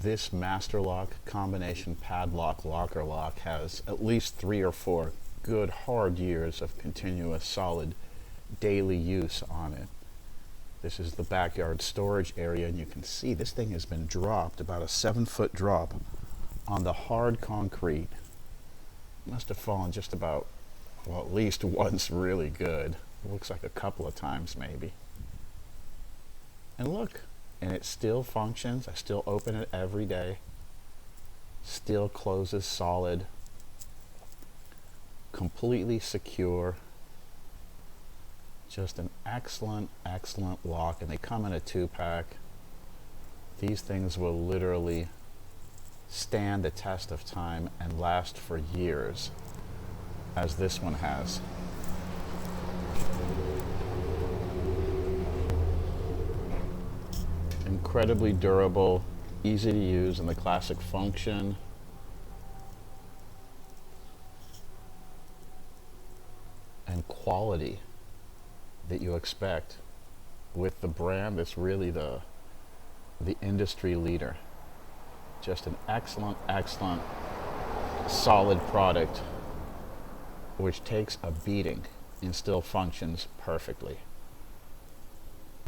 This master lock combination padlock locker lock has at least 3 or 4 good hard years of continuous solid daily use on it. This is the backyard storage area, and you can see this thing has been dropped, about a 7-foot drop on the hard concrete. Must have fallen just about, well, at least once really good. It looks like a couple of times maybe. And look, and it still functions. I still open it every day. Still closes solid. Completely secure. Just an excellent, excellent lock, and they come in a 2-pack. These things will literally stand the test of time and last for years, as this one has. Incredibly durable, easy to use, and the classic function. And quality that you expect with the brand that's really the industry leader. Just an excellent, excellent, solid product which takes a beating and still functions perfectly.